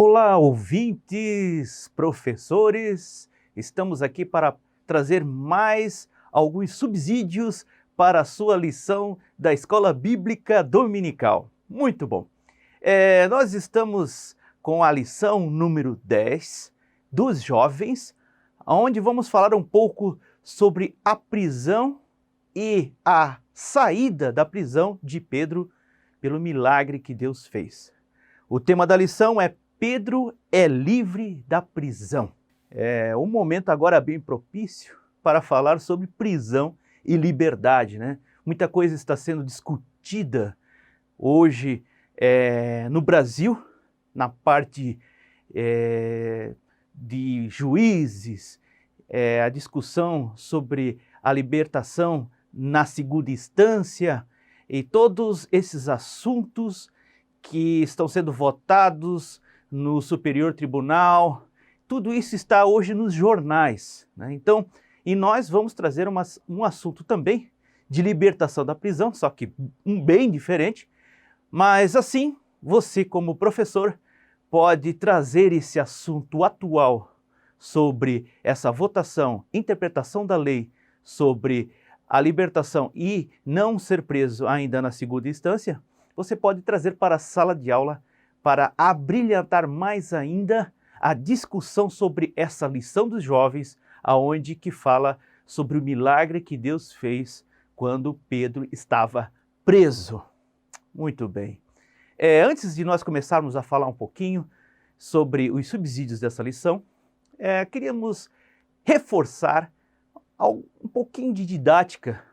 Olá, ouvintes, professores! Estamos aqui para trazer mais alguns subsídios para a sua lição da Escola Bíblica Dominical. Muito bom! Nós estamos com a lição número 10 dos jovens, onde vamos falar um pouco sobre a prisão e a saída da prisão de Pedro pelo milagre que Deus fez. O tema da lição é Pedro é livre da prisão. É um momento agora bem propício para falar sobre prisão e liberdade, né? Muita coisa está sendo discutida hoje no Brasil, na parte de juízes, a discussão sobre a libertação na segunda instância e todos esses assuntos que estão sendo votados no Superior Tribunal, tudo isso está hoje nos jornais, né? Então, e nós vamos trazer um assunto também de libertação da prisão, só que bem diferente, mas assim, você como professor pode trazer esse assunto atual sobre essa votação, interpretação da lei sobre a libertação e não ser preso ainda na segunda instância, você pode trazer para a sala de aula para abrilhantar mais ainda a discussão sobre essa lição dos jovens, aonde que fala sobre o milagre que Deus fez quando Pedro estava preso. Muito bem. Antes de nós começarmos a falar um pouquinho sobre os subsídios dessa lição, queríamos reforçar um pouquinho de didática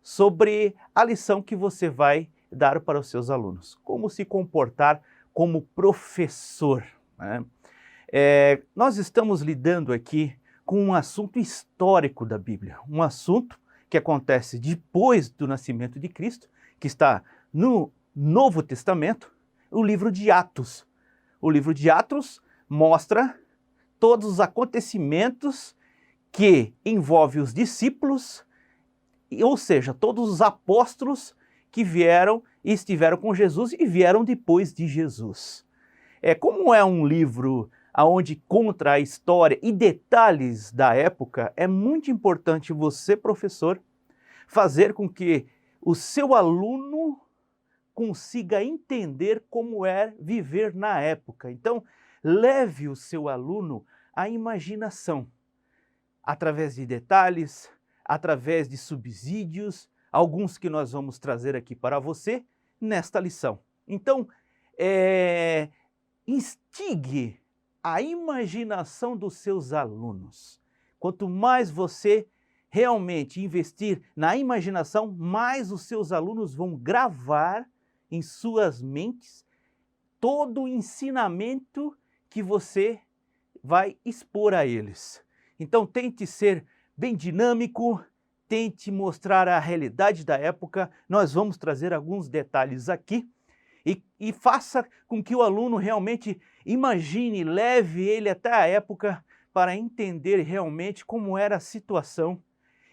sobre a lição que você vai dar para os seus alunos. Como se comportar como professor, né? Nós estamos lidando aqui com um assunto histórico da Bíblia, um assunto que acontece depois do nascimento de Cristo, que está no Novo Testamento, o livro de Atos. O livro de Atos mostra todos os acontecimentos que envolvem os discípulos, ou seja, todos os apóstolos que vieram e estiveram com Jesus e vieram depois de Jesus. Como é um livro onde conta a história e detalhes da época, é muito importante você, professor, fazer com que o seu aluno consiga entender como é viver na época. Então, leve o seu aluno à imaginação, através de detalhes, através de subsídios, alguns que nós vamos trazer aqui para você nesta lição. Então, instigue a imaginação dos seus alunos. Quanto mais você realmente investir na imaginação, mais os seus alunos vão gravar em suas mentes todo o ensinamento que você vai expor a eles. Então, tente ser bem dinâmico, tente mostrar a realidade da época. Nós vamos trazer alguns detalhes aqui e faça com que o aluno realmente imagine, leve ele até a época para entender realmente como era a situação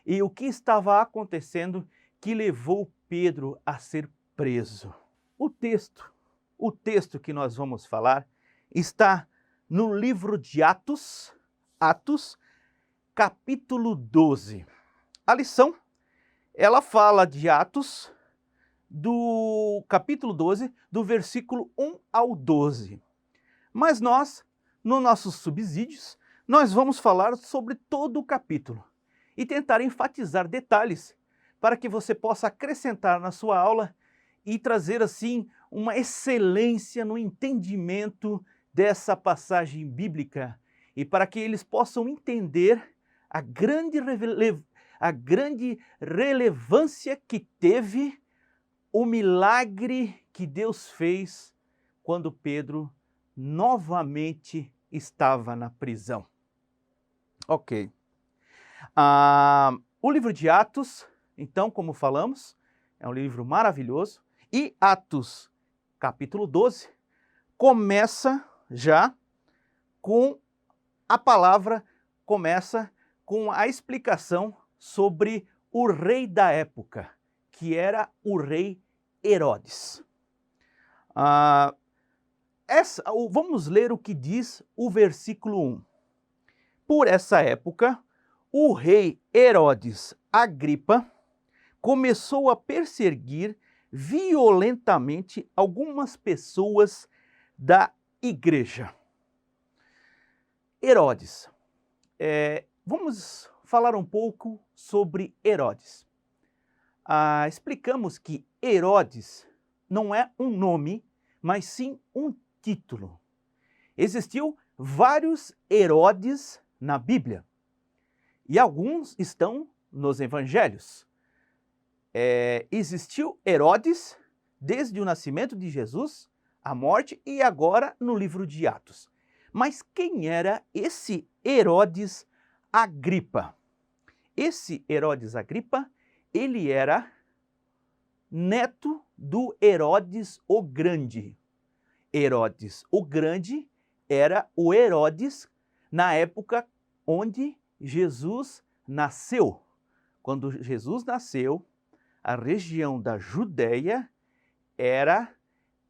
e o que estava acontecendo que levou Pedro a ser preso. O texto que nós vamos falar está no livro de Atos, capítulo 12. A lição, ela fala de Atos, do capítulo 12, do versículo 1 ao 12. Mas nós, nos nossos subsídios, nós vamos falar sobre todo o capítulo e tentar enfatizar detalhes para que você possa acrescentar na sua aula e trazer assim uma excelência no entendimento dessa passagem bíblica e para que eles possam entender a grande relevância que teve o milagre que Deus fez quando Pedro novamente estava na prisão. Ok. O livro de Atos, então, como falamos, é um livro maravilhoso. E Atos, capítulo 12, começa já com a palavra, começa com a explicação sobre o rei da época, que era o rei Herodes. Vamos ler o que diz o versículo 1. Por essa época, o rei Herodes Agripa começou a perseguir violentamente algumas pessoas da igreja. Herodes. Vamos falar um pouco sobre Herodes. Explicamos que Herodes não é um nome, mas sim um título. Existiu vários Herodes na Bíblia e alguns estão nos evangelhos. Existiu Herodes desde o nascimento de Jesus, a morte e agora no livro de Atos. Mas quem era esse Herodes Agripa? Esse Herodes Agripa, ele era neto do Herodes o Grande. Herodes o Grande era o Herodes na época onde Jesus nasceu. Quando Jesus nasceu, a região da Judéia era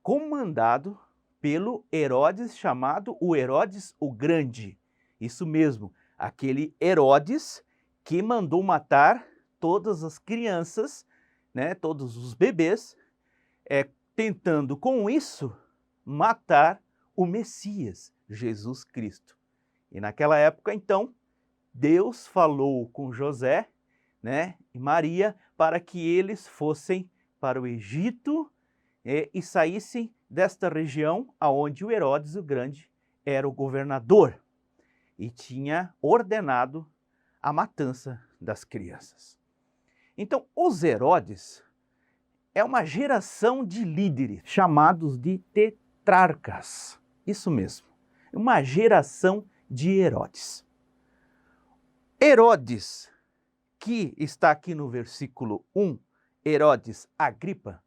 comandado pelo Herodes chamado o Herodes o Grande. Isso mesmo, aquele Herodes que mandou matar todas as crianças, né, todos os bebês, tentando com isso matar o Messias, Jesus Cristo. E naquela época, então, Deus falou com José, né, e Maria para que eles fossem para o Egito e saíssem desta região aonde o Herodes o Grande era o governador e tinha ordenado a matança das crianças. Então, os Herodes é uma geração de líderes chamados de tetrarcas. Isso mesmo, uma geração de Herodes. Herodes, que está aqui no versículo 1, Herodes Agripa,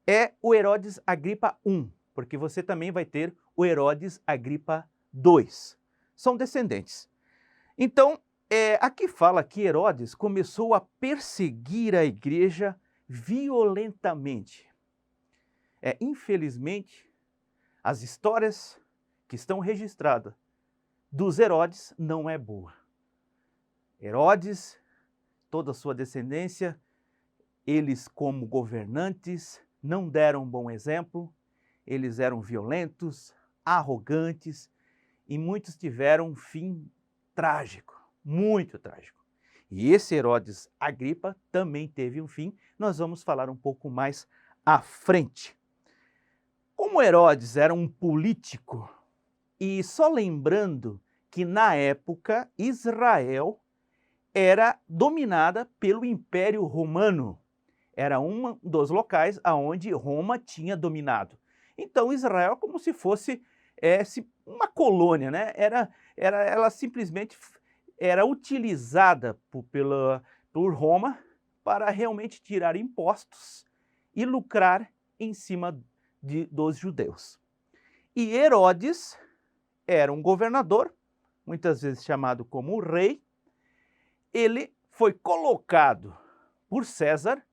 é o Herodes Agripa I, porque você também vai ter o Herodes Agripa II. São descendentes. Então, aqui fala que Herodes começou a perseguir a igreja violentamente. Infelizmente, as histórias que estão registradas dos Herodes não é boa. Herodes, toda a sua descendência, eles como governantes não deram um bom exemplo, eles eram violentos, arrogantes e muitos tiveram um fim trágico, muito trágico. E esse Herodes Agripa também teve um fim, nós vamos falar um pouco mais à frente. Como Herodes era um político, e só lembrando que na época Israel era dominada pelo Império Romano. Era um dos locais onde Roma tinha dominado. Então Israel como se fosse uma colônia, né? Ela simplesmente era utilizada por Roma para realmente tirar impostos e lucrar em cima dos judeus. E Herodes era um governador, muitas vezes chamado como rei. Ele foi colocado por César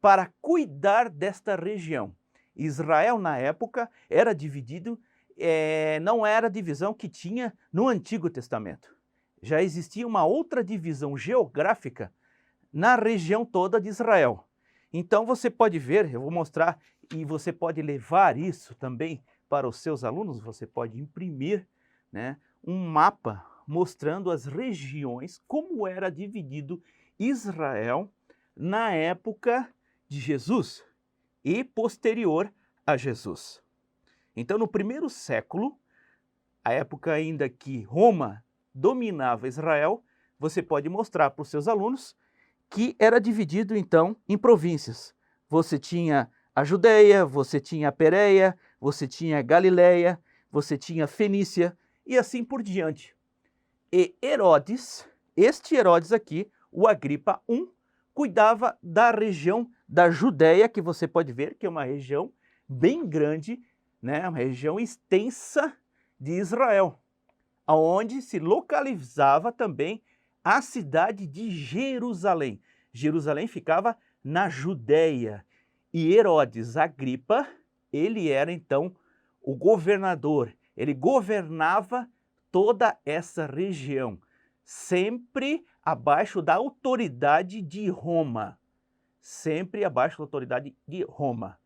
para cuidar desta região. Israel, na época, era dividido, não era a divisão que tinha no Antigo Testamento. Já existia uma outra divisão geográfica na região toda de Israel. Então você pode ver, eu vou mostrar, e você pode levar isso também para os seus alunos, você pode imprimir, né, um mapa mostrando as regiões, como era dividido Israel na época de Jesus e posterior a Jesus. Então, no primeiro século, a época ainda que Roma dominava Israel, você pode mostrar para os seus alunos que era dividido, então, em províncias. Você tinha a Judeia, você tinha a Pérea, você tinha a Galileia, você tinha a Fenícia e assim por diante. E Herodes, este Herodes aqui, o Agripa I, cuidava da região da Judéia, que você pode ver que é uma região bem grande, né? Uma região extensa de Israel, onde se localizava também a cidade de Jerusalém. Jerusalém ficava na Judéia. E Herodes Agripa, ele era então o governador, ele governava toda essa região, sempre abaixo da autoridade de Roma. Sempre abaixo da autoridade de Roma.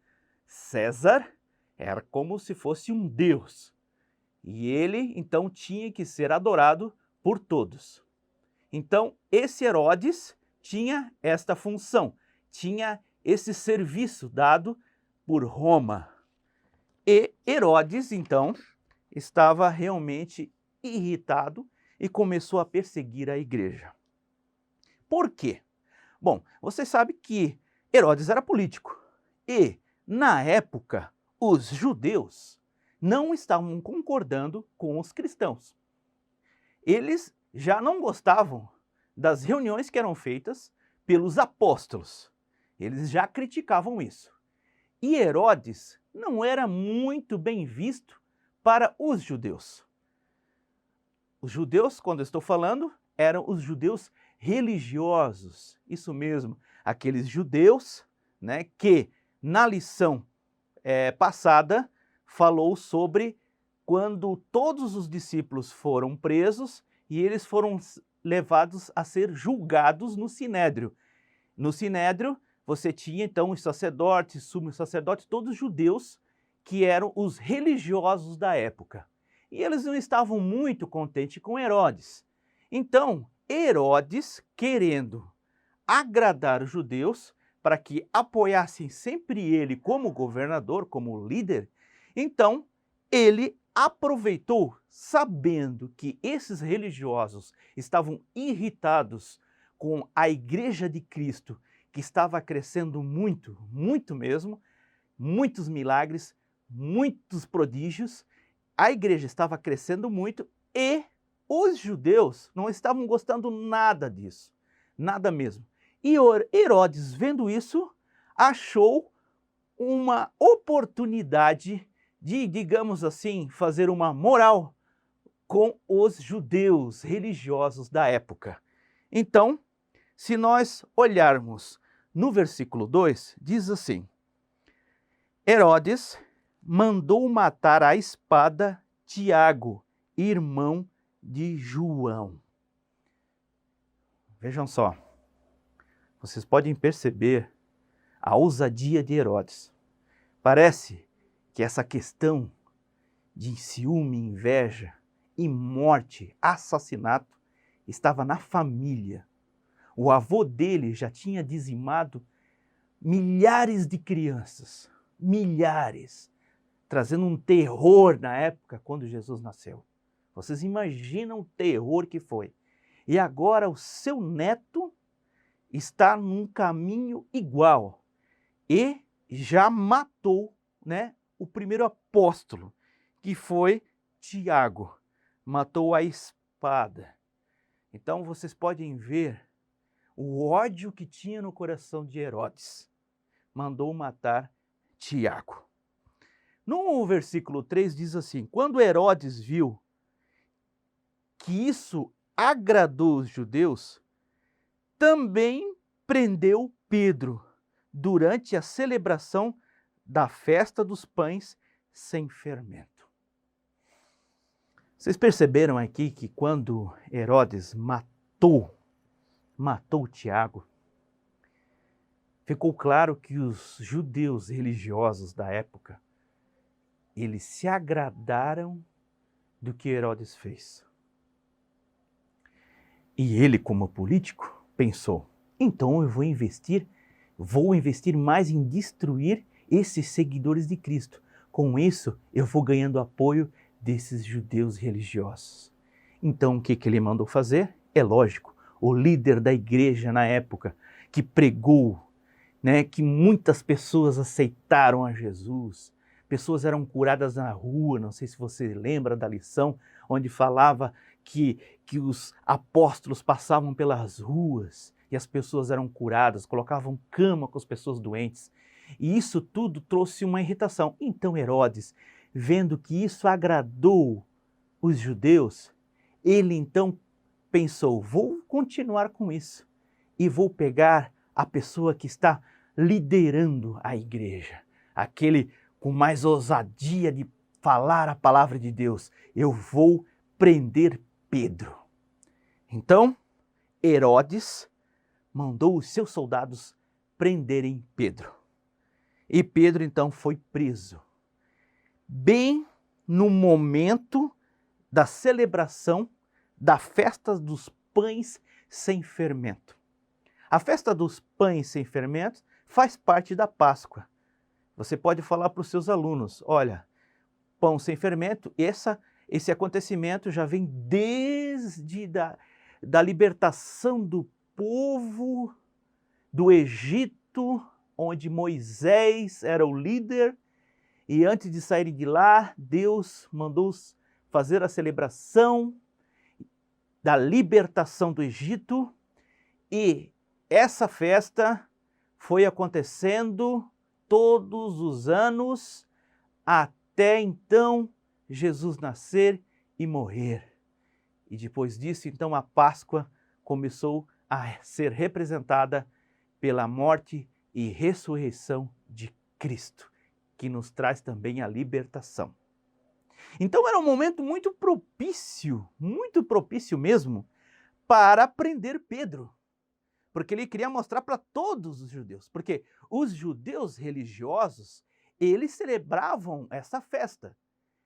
César era como se fosse um deus. E ele, então, tinha que ser adorado por todos. Então, esse Herodes tinha esta função, tinha esse serviço dado por Roma. E Herodes, então, estava realmente irritado e começou a perseguir a igreja. Por quê? Bom, você sabe que Herodes era político e, na época, os judeus não estavam concordando com os cristãos. Eles já não gostavam das reuniões que eram feitas pelos apóstolos. Eles já criticavam isso. E Herodes não era muito bem visto para os judeus. Os judeus, quando eu estou falando, eram os judeus religiosos. Isso mesmo, aqueles judeus, né, que na lição passada falou sobre quando todos os discípulos foram presos e eles foram levados a ser julgados no Sinédrio. No Sinédrio, você tinha então os sacerdotes, sumos sacerdotes, todos judeus que eram os religiosos da época. E eles não estavam muito contentes com Herodes. Então, Herodes, querendo agradar os judeus, para que apoiassem sempre ele como governador, como líder, então ele aproveitou, sabendo que esses religiosos estavam irritados com a igreja de Cristo, que estava crescendo muito, muito mesmo, muitos milagres, muitos prodígios, a igreja estava crescendo muito e os judeus não estavam gostando nada disso, nada mesmo. E Herodes, vendo isso, achou uma oportunidade de, digamos assim, fazer uma moral com os judeus religiosos da época. Então, se nós olharmos no versículo 2, diz assim: Herodes mandou matar à espada Tiago, irmão de João. Vejam só, vocês podem perceber a ousadia de Herodes. Parece que essa questão de ciúme, inveja e morte, assassinato, estava na família. O avô dele já tinha dizimado milhares de crianças, milhares, trazendo um terror na época quando Jesus nasceu. Vocês imaginam o terror que foi. E agora o seu neto está num caminho igual e já matou, né, o primeiro apóstolo, que foi Tiago. Matou a espada. Então vocês podem ver o ódio que tinha no coração de Herodes. Mandou matar Tiago. No versículo 3 diz assim: quando Herodes viu que isso agradou os judeus, também prendeu Pedro durante a celebração da festa dos pães sem fermento. Vocês perceberam aqui que quando Herodes matou Tiago, ficou claro que os judeus religiosos da época, eles se agradaram do que Herodes fez. E ele, como político, pensou: então eu vou investir mais em destruir esses seguidores de Cristo. Com isso, eu vou ganhando apoio desses judeus religiosos. Então, o que ele mandou fazer? É lógico, o líder da igreja na época, que pregou, né, que muitas pessoas aceitaram a Jesus, pessoas eram curadas na rua, não sei se você lembra da lição, onde falava que os apóstolos passavam pelas ruas e as pessoas eram curadas, colocavam cama com as pessoas doentes. E isso tudo trouxe uma irritação. Então Herodes, vendo que isso agradou os judeus, ele então pensou: vou continuar com isso e vou pegar a pessoa que está liderando a igreja, aquele com mais ousadia de falar a palavra de Deus. Eu vou prender Pedro. Então, Herodes mandou os seus soldados prenderem Pedro. E Pedro então foi preso. Bem no momento da celebração da festa dos pães sem fermento. A festa dos pães sem fermento faz parte da Páscoa. Você pode falar para os seus alunos, olha, pão sem fermento, esse acontecimento já vem desde da libertação do povo do Egito, onde Moisés era o líder, e antes de saírem de lá, Deus mandou fazer a celebração da libertação do Egito, e essa festa foi acontecendo todos os anos até então Jesus nascer e morrer. E depois disso, então, a Páscoa começou a ser representada pela morte e ressurreição de Cristo, que nos traz também a libertação. Então era um momento muito propício mesmo, para prender Pedro. Porque ele queria mostrar para todos os judeus. Porque os judeus religiosos, eles celebravam essa festa.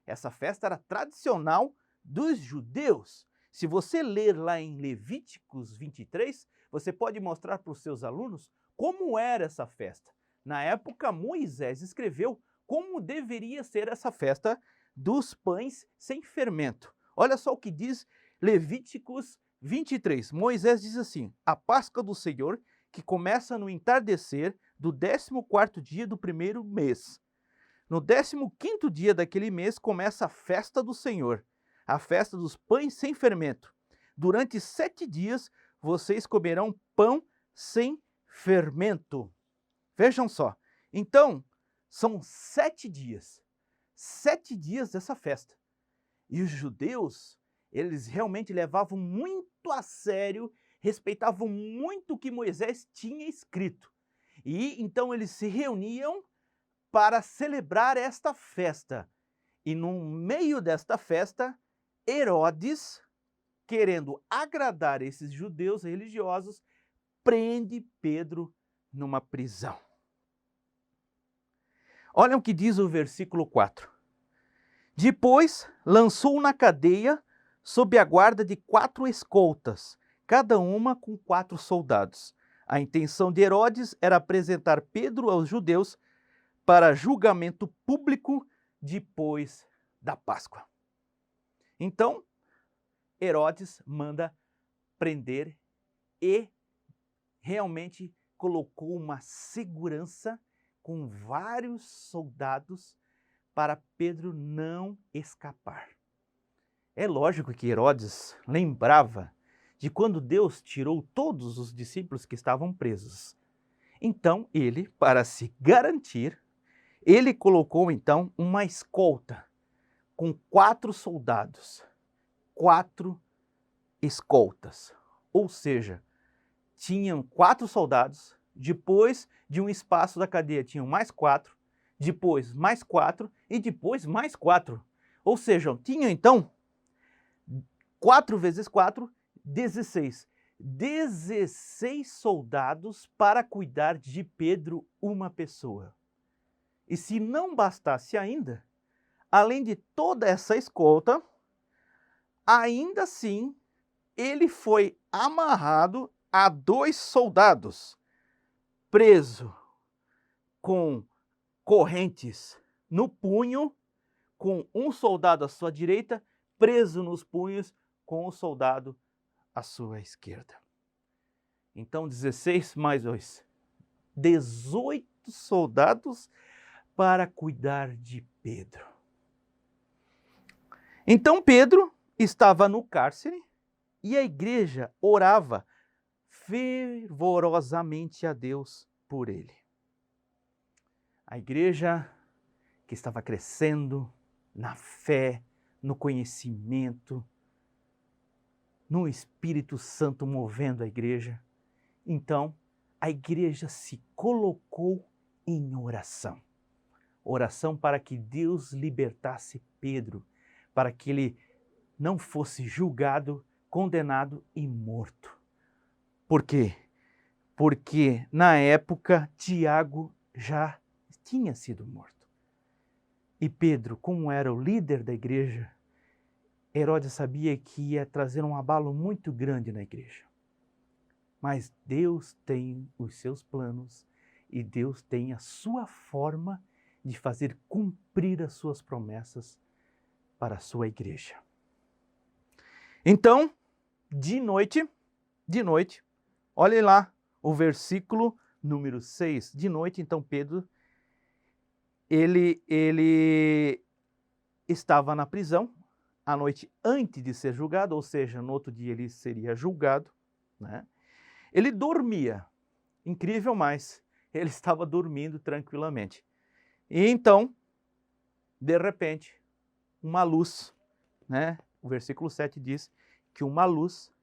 Essa festa era tradicional dos judeus. Se você ler lá em Levíticos 23, você pode mostrar para os seus alunos como era essa festa. Na época, Moisés escreveu como deveria ser essa festa dos pães sem fermento. Olha só o que diz Levíticos 23. Moisés diz assim: a Páscoa do Senhor, que começa no entardecer do 14º dia do primeiro mês. No 15º dia daquele mês começa a festa do Senhor, a festa dos pães sem fermento. Durante 7 dias vocês comerão pão sem fermento. Vejam só. Então, são 7 dias. 7 dias dessa festa. E os judeus, eles realmente levavam muito a sério, respeitavam muito o que Moisés tinha escrito. E então eles se reuniam para celebrar esta festa. E no meio desta festa, Herodes, querendo agradar esses judeus religiosos, prende Pedro numa prisão. Olha o que diz o versículo 4. Depois lançou na cadeia sob a guarda de 4 escoltas, cada uma com 4 soldados. A intenção de Herodes era apresentar Pedro aos judeus para julgamento público depois da Páscoa. Então, Herodes manda prender e realmente colocou uma segurança com vários soldados para Pedro não escapar. É lógico que Herodes lembrava de quando Deus tirou todos os discípulos que estavam presos. Então ele, para se garantir, ele colocou então uma escolta com 4 soldados, 4 escoltas. Ou seja, tinham 4 soldados, depois de um espaço da cadeia tinham mais 4, depois mais 4 e depois mais 4. Ou seja, tinham então 4 vezes 4, 16. 16 soldados para cuidar de Pedro, uma pessoa. E se não bastasse ainda, além de toda essa escolta, ainda assim ele foi amarrado a 2 soldados, preso com correntes no punho, com um soldado à sua direita, preso nos punhos com o soldado à sua esquerda. Então 16 mais 2, 18 soldados para cuidar de Pedro. Então Pedro estava no cárcere e a igreja orava fervorosamente a Deus por ele. A igreja que estava crescendo na fé, no conhecimento, no Espírito Santo movendo a igreja. Então, a igreja se colocou em oração. Oração para que Deus libertasse Pedro, para que ele não fosse julgado, condenado e morto. Por quê? Porque na época Tiago já tinha sido morto. E Pedro, como era o líder da igreja, Herodes sabia que ia trazer um abalo muito grande na igreja. Mas Deus tem os seus planos e Deus tem a sua forma de fazer cumprir as suas promessas para a sua igreja. Então, de noite, olhem lá o versículo número 6. De noite, então, Pedro, ele estava na prisão, a noite antes de ser julgado, ou seja, no outro dia ele seria julgado, né? Ele dormia, incrível, mas ele estava dormindo tranquilamente. E então, de repente, uma luz, né? O versículo 7 diz que uma luz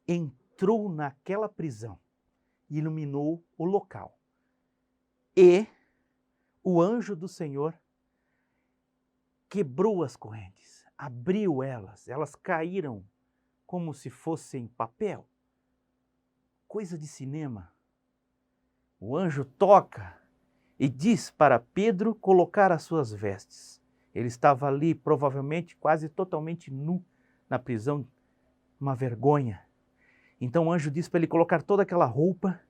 entrou naquela prisão, iluminou o local. E o anjo do Senhor quebrou as correntes, abriu elas caíram como se fossem papel. Coisa de cinema. O anjo toca e diz para Pedro colocar as suas vestes. Ele estava ali, provavelmente, quase totalmente nu na prisão, uma vergonha. Então o anjo diz para ele colocar toda aquela roupa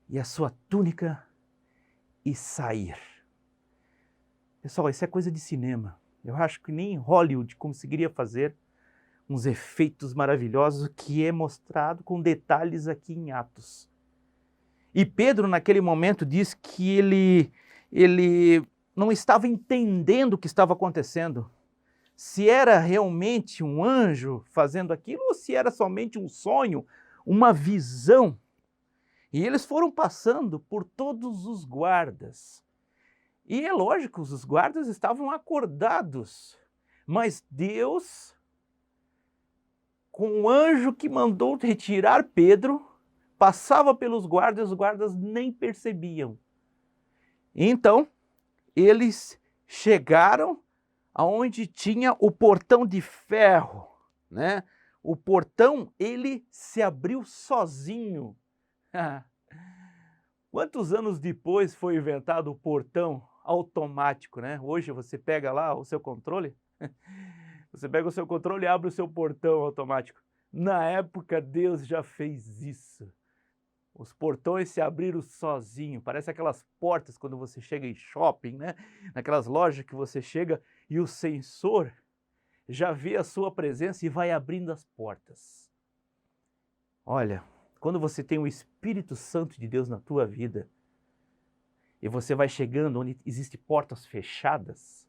e a sua túnica e sair. Pessoal, isso é coisa de cinema. Eu acho que nem Hollywood conseguiria fazer uns efeitos maravilhosos que é mostrado com detalhes aqui em Atos. E Pedro, naquele momento, diz que ele não estava entendendo o que estava acontecendo. Se era realmente um anjo fazendo aquilo ou se era somente um sonho, uma visão. E eles foram passando por todos os guardas. E é lógico, os guardas estavam acordados. Mas Deus, com o anjo que mandou retirar Pedro, passava pelos guardas e os guardas nem percebiam. Então, eles chegaram aonde tinha o portão de ferro, né? O portão, ele se abriu sozinho. Quantos anos depois foi inventado o portão automático, né? Hoje você pega lá o seu controle, você pega o seu controle e abre o seu portão automático. Na época, Deus já fez isso. Os portões se abriram sozinho, parece aquelas portas quando você chega em shopping, né? Naquelas lojas que você chega e o sensor já vê a sua presença e vai abrindo as portas. Olha, quando você tem o Espírito Santo de Deus na tua vida e você vai chegando onde existem portas fechadas,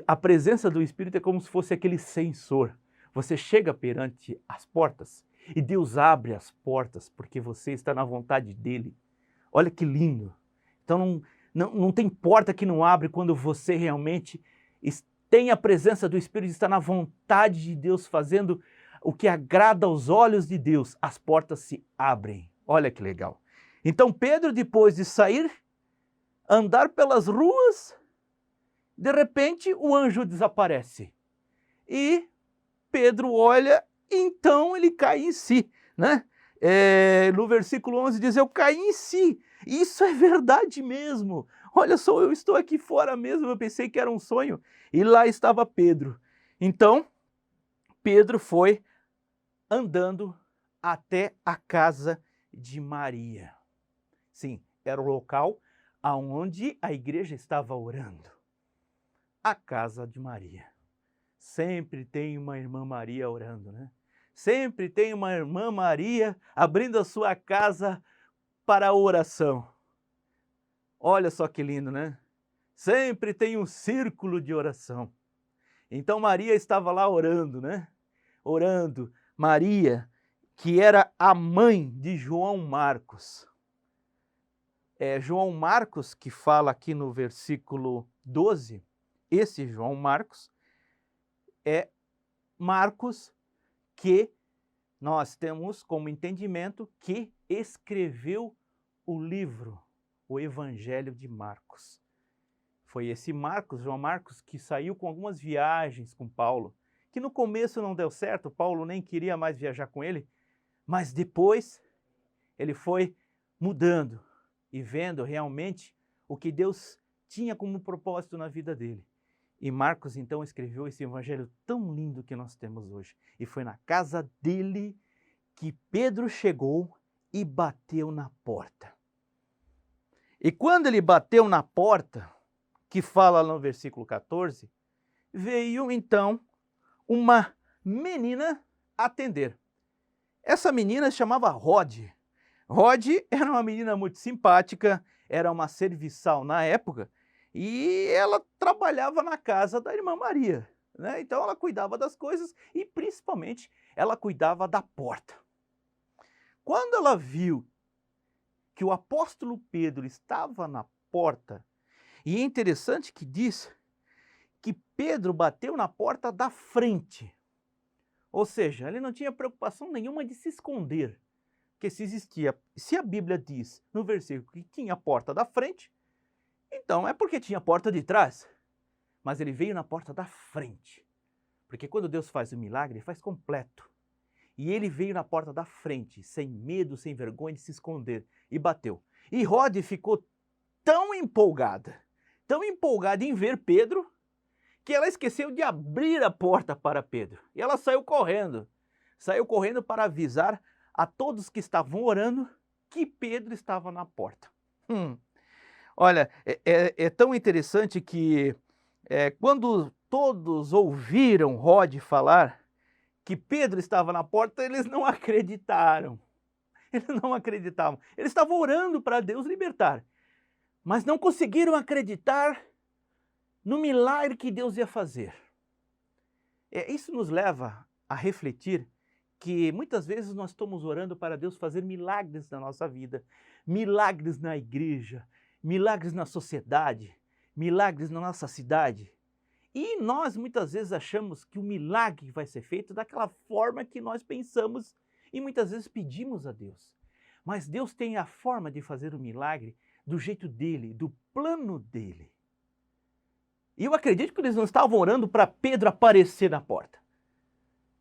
a presença do Espírito é como se fosse aquele sensor. Você chega perante as portas e Deus abre as portas porque você está na vontade dele. Olha que lindo. Então não tem porta que não abre quando você realmente tem a presença do Espírito, está na vontade de Deus, fazendo o que agrada aos olhos de Deus. As portas se abrem. Olha que legal. Então Pedro, depois de sair, andar pelas ruas, de repente o anjo desaparece. E Pedro olha, então ele cai em si, né? No versículo 11 diz, eu caí em si. Isso é verdade mesmo. Olha só, eu estou aqui fora mesmo, eu pensei que era um sonho. E lá estava Pedro. Então, Pedro foi andando até a casa de Maria. Sim, era o local aonde a igreja estava orando. A casa de Maria. Sempre tem uma irmã Maria orando, né? Sempre tem uma irmã Maria abrindo a sua casa para a oração. Olha só que lindo, né? Sempre tem um círculo de oração. Então Maria estava lá orando, né? Orando. Maria, que era a mãe de João Marcos. João Marcos, que fala aqui no versículo 12, esse João Marcos é Marcos que nós temos como entendimento que escreveu o livro o Evangelho de Marcos. Foi esse Marcos, João Marcos, que saiu com algumas viagens com Paulo, que no começo não deu certo, Paulo nem queria mais viajar com ele, mas depois ele foi mudando e vendo realmente o que Deus tinha como propósito na vida dele. E Marcos então escreveu esse evangelho tão lindo que nós temos hoje. E foi na casa dele que Pedro chegou e bateu na porta. E quando ele bateu na porta, que fala no versículo 14, veio então uma menina atender. Essa menina se chamava Rod. Rod era uma menina muito simpática, era uma serviçal na época, e ela trabalhava na casa da irmã Maria, né? Então ela cuidava das coisas e principalmente ela cuidava da porta. Quando ela viu que o apóstolo Pedro estava na porta, e é interessante que diz que Pedro bateu na porta da frente, ou seja, ele não tinha preocupação nenhuma de se esconder, porque se a Bíblia diz no versículo que tinha a porta da frente, então é porque tinha a porta de trás. Mas ele veio na porta da frente. Porque quando Deus faz o milagre, ele faz completo. E ele veio na porta da frente, sem medo, sem vergonha de se esconder, e bateu. E Rod ficou tão empolgada em ver Pedro, que ela esqueceu de abrir a porta para Pedro. E ela saiu correndo para avisar a todos que estavam orando que Pedro estava na porta. Olha, é tão interessante que quando todos ouviram Rod falar que Pedro estava na porta, eles não acreditaram. Eles não acreditavam. Eles estavam orando para Deus libertar, mas não conseguiram acreditar no milagre que Deus ia fazer. Isso nos leva a refletir que muitas vezes nós estamos orando para Deus fazer milagres na nossa vida, milagres na igreja, milagres na sociedade, milagres na nossa cidade. E nós muitas vezes achamos que o milagre vai ser feito daquela forma que nós pensamos e muitas vezes pedimos a Deus. Mas Deus tem a forma de fazer o milagre do jeito dele, do plano dele. E eu acredito que eles não estavam orando para Pedro aparecer na porta.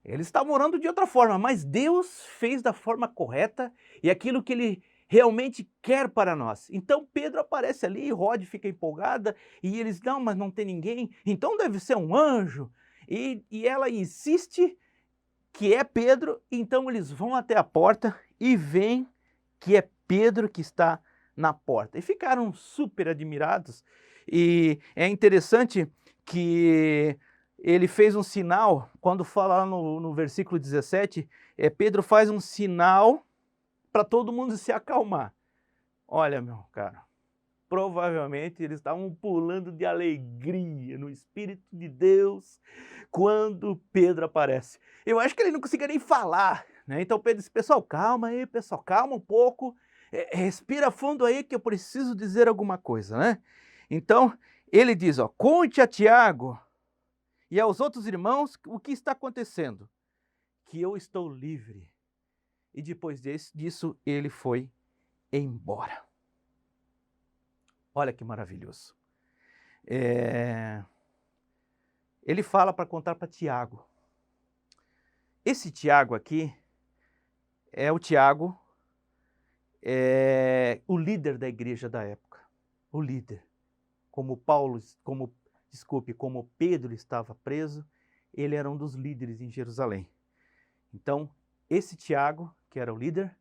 Eles estavam orando de outra forma, mas Deus fez da forma correta e aquilo que ele realmente quer para nós. Então Pedro aparece ali, Rod fica empolgada e eles, não, mas não tem ninguém, então deve ser um anjo. E ela insiste que é Pedro, então eles vão até a porta e veem que é Pedro que está na porta. E ficaram super admirados. E é interessante que ele fez um sinal, quando fala lá no versículo 17, Pedro faz um sinal para todo mundo se acalmar. Olha, meu cara, provavelmente eles estavam pulando de alegria no Espírito de Deus quando Pedro aparece. Eu acho que ele não conseguia nem falar, né? Então Pedro disse, pessoal, calma aí, pessoal, calma um pouco, respira fundo aí que eu preciso dizer alguma coisa, né? Então ele diz, ó, conte a Tiago e aos outros irmãos o que está acontecendo, que eu estou livre. E depois disso ele foi embora. Olha que maravilhoso. Ele fala para contar para Tiago. Esse Tiago aqui é o Tiago, o líder da igreja da época. O líder. Como Pedro estava preso, ele era um dos líderes em Jerusalém. Então, esse Tiago, que era o líder,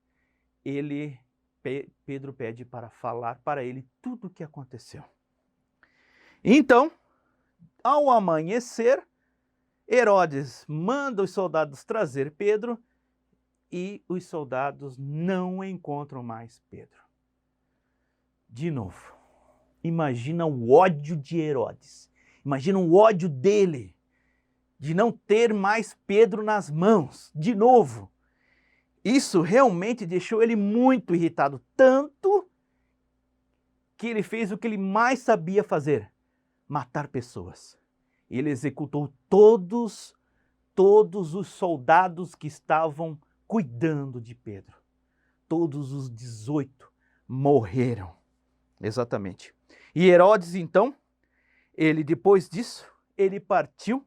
Pedro pede para falar para ele tudo o que aconteceu. Então, ao amanhecer, Herodes manda os soldados trazer Pedro e os soldados não encontram mais Pedro. De novo, imagina o ódio de Herodes, imagina o ódio dele de não ter mais Pedro nas mãos, de novo. Isso realmente deixou ele muito irritado, tanto que ele fez o que ele mais sabia fazer, matar pessoas. Ele executou todos os soldados que estavam cuidando de Pedro. Todos os 18 morreram. Exatamente. E Herodes, então, ele depois disso, ele partiu,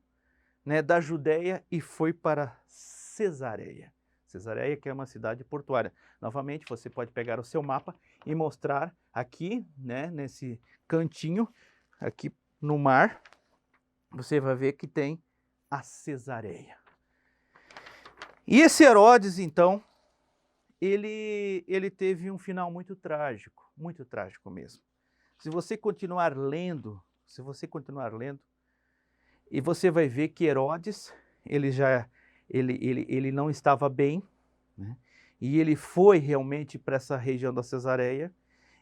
né, da Judéia e foi para Cesareia. Cesareia, que é uma cidade portuária. Novamente, você pode pegar o seu mapa e mostrar aqui, né, nesse cantinho, aqui no mar, você vai ver que tem a Cesareia. E esse Herodes, então, ele teve um final muito trágico mesmo. Se você continuar lendo, e você vai ver que Herodes, ele não estava bem, né? E ele foi realmente para essa região da Cesareia,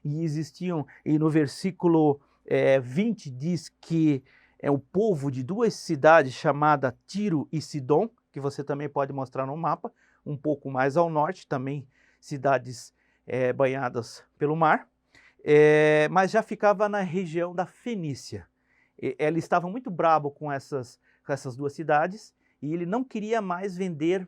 e no versículo 20 diz que é o povo de duas cidades chamadas Tiro e Sidom, que você também pode mostrar no mapa, um pouco mais ao norte, também cidades banhadas pelo mar, mas já ficava na região da Fenícia. Ele estava muito bravo com essas duas cidades e ele não queria mais vender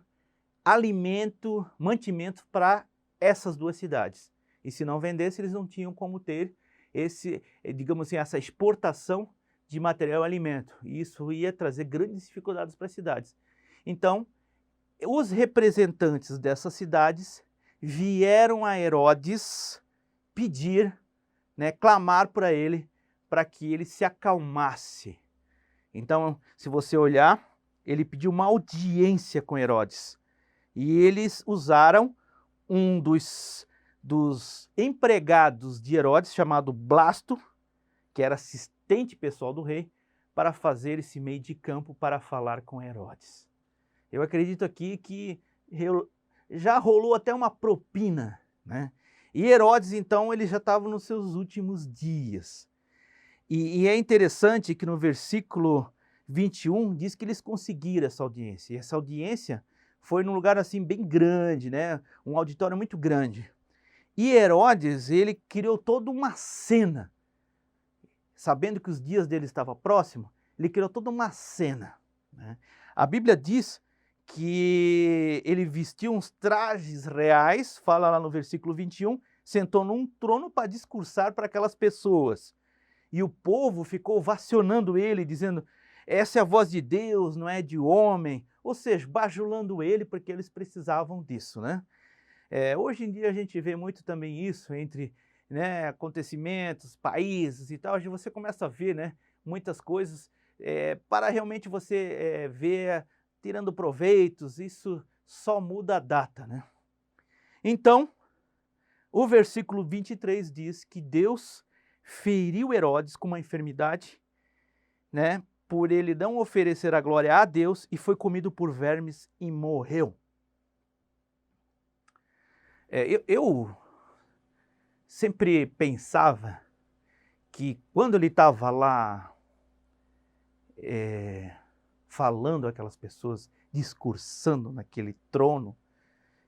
mantimento para essas duas cidades. E se não vendesse, eles não tinham como ter digamos assim, essa exportação de material e alimento. E isso ia trazer grandes dificuldades para as cidades. Então, os representantes dessas cidades vieram a Herodes pedir, né, clamar para ele, para que ele se acalmasse. Então, se você olhar, ele pediu uma audiência com Herodes. E eles usaram um dos empregados de Herodes, chamado Blasto, que era assistente pessoal do rei, para fazer esse meio de campo para falar com Herodes. Eu acredito aqui que já rolou até uma propina, né? E Herodes, então, ele já estava nos seus últimos dias. E é interessante que no versículo 21 diz que eles conseguiram essa audiência. E essa audiência foi num lugar assim bem grande, né? Um auditório muito grande. E Herodes, ele criou toda uma cena. Sabendo que os dias dele estavam próximos, ele criou toda uma cena, né? A Bíblia diz que ele vestiu uns trajes reais, fala lá no versículo 21, sentou num trono para discursar para aquelas pessoas. E o povo ficou ovacionando ele, dizendo, essa é a voz de Deus, não é de homem. Ou seja, bajulando ele, porque eles precisavam disso, né? Hoje em dia a gente vê muito também isso entre, né, acontecimentos, países e tal. Hoje você começa a ver, né, muitas coisas para realmente você ver tirando proveitos. Isso só muda a data, né? Então, o versículo 23 diz que Deus feriu Herodes com uma enfermidade, né, por ele não oferecer a glória a Deus, e foi comido por vermes e morreu. Eu sempre pensava que quando ele estava lá falando aquelas pessoas, discursando naquele trono,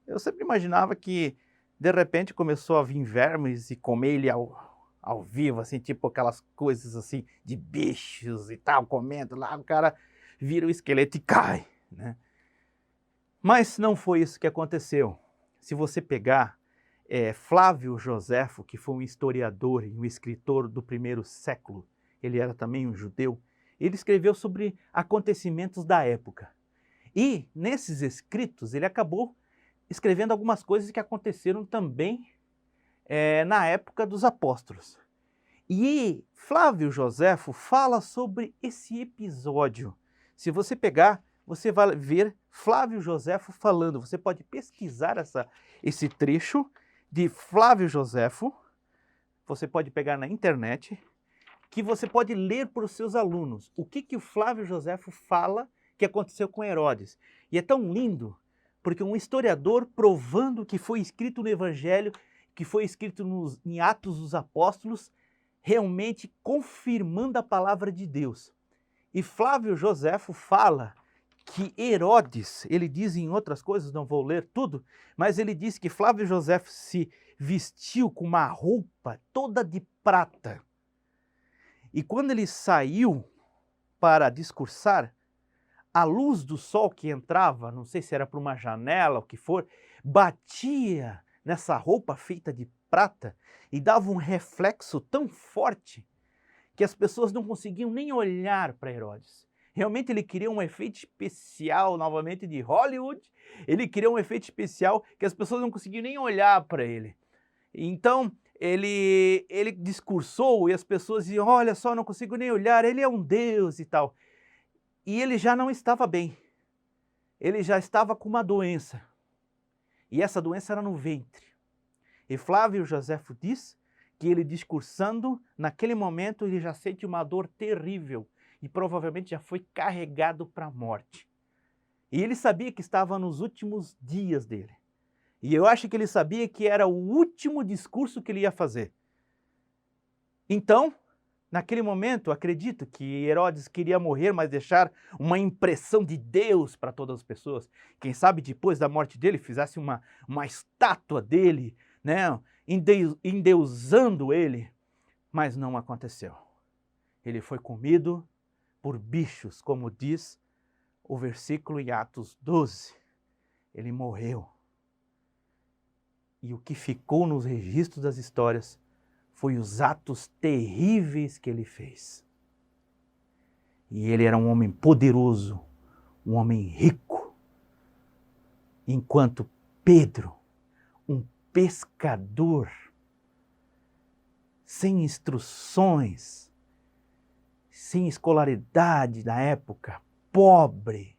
eu sempre imaginava que de repente começou a vir vermes e comer ele ao vivo, assim, tipo aquelas coisas assim de bichos e tal, comendo lá, o cara vira o esqueleto e cai, né? Mas não foi isso que aconteceu. Se você pegar Flávio Joséfo, que foi um historiador e um escritor do primeiro século, ele era também um judeu, ele escreveu sobre acontecimentos da época. E nesses escritos ele acabou escrevendo algumas coisas que aconteceram também na época dos apóstolos. E Flávio Joséfo fala sobre esse episódio. Se você pegar, você vai ver Flávio Joséfo falando. Você pode pesquisar esse trecho de Flávio Joséfo. Você pode pegar na internet, que você pode ler para os seus alunos. O que o Flávio Joséfo fala que aconteceu com Herodes. E é tão lindo, porque um historiador provando que foi escrito no Evangelho, que foi escrito em Atos dos Apóstolos, realmente confirmando a palavra de Deus. E Flávio Joséfo fala que Herodes, ele diz em outras coisas, não vou ler tudo, mas ele diz que Flávio Joséfo se vestiu com uma roupa toda de prata. E quando ele saiu para discursar, a luz do sol que entrava, não sei se era por uma janela ou o que for, batia nessa roupa feita de prata e dava um reflexo tão forte que as pessoas não conseguiam nem olhar para Herodes. Realmente ele queria um efeito especial, novamente de Hollywood, ele queria um efeito especial que as pessoas não conseguiam nem olhar para ele. Então ele discursou e as pessoas diziam, olha só, não consigo nem olhar, ele é um Deus e tal. E ele já não estava bem, ele já estava com uma doença, e essa doença era no ventre. E Flávio Joséfo diz que ele discursando, naquele momento ele já sente uma dor terrível, e provavelmente já foi carregado para a morte. E ele sabia que estava nos últimos dias dele. E eu acho que ele sabia que era o último discurso que ele ia fazer. Então, naquele momento, acredito que Herodes queria morrer, mas deixar uma impressão de Deus para todas as pessoas. Quem sabe depois da morte dele, fizesse uma estátua dele, né, endeusando ele. Mas não aconteceu. Ele foi comido por bichos, como diz o versículo em Atos 12. Ele morreu. E o que ficou nos registros das histórias foi os atos terríveis que ele fez. E ele era um homem poderoso, um homem rico, enquanto Pedro, um pescador, sem instruções, sem escolaridade na época, pobre,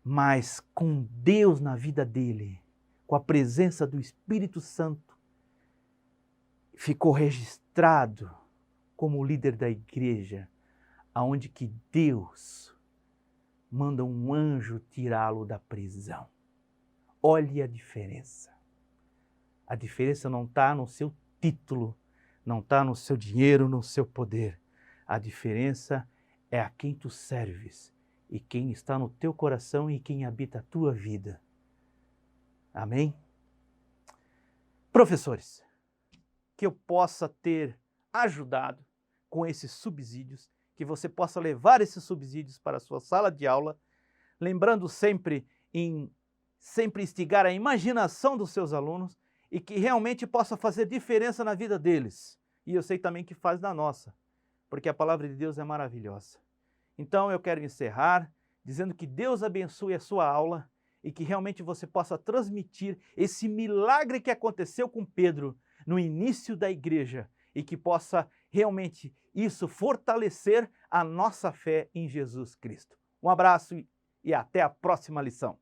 mas com Deus na vida dele, com a presença do Espírito Santo, ficou registrado como líder da igreja, aonde que Deus manda um anjo tirá-lo da prisão. Olhe a diferença. A diferença não está no seu título, não está no seu dinheiro, no seu poder. A diferença é a quem tu serves e quem está no teu coração e quem habita a tua vida. Amém? Professores, que eu possa ter ajudado com esses subsídios, que você possa levar esses subsídios para a sua sala de aula, lembrando sempre em instigar a imaginação dos seus alunos e que realmente possa fazer diferença na vida deles. E eu sei também que faz na nossa, porque a palavra de Deus é maravilhosa. Então eu quero encerrar dizendo que Deus abençoe a sua aula e que realmente você possa transmitir esse milagre que aconteceu com Pedro no início da igreja e que possa realmente isso fortalecer a nossa fé em Jesus Cristo. Um abraço e até a próxima lição.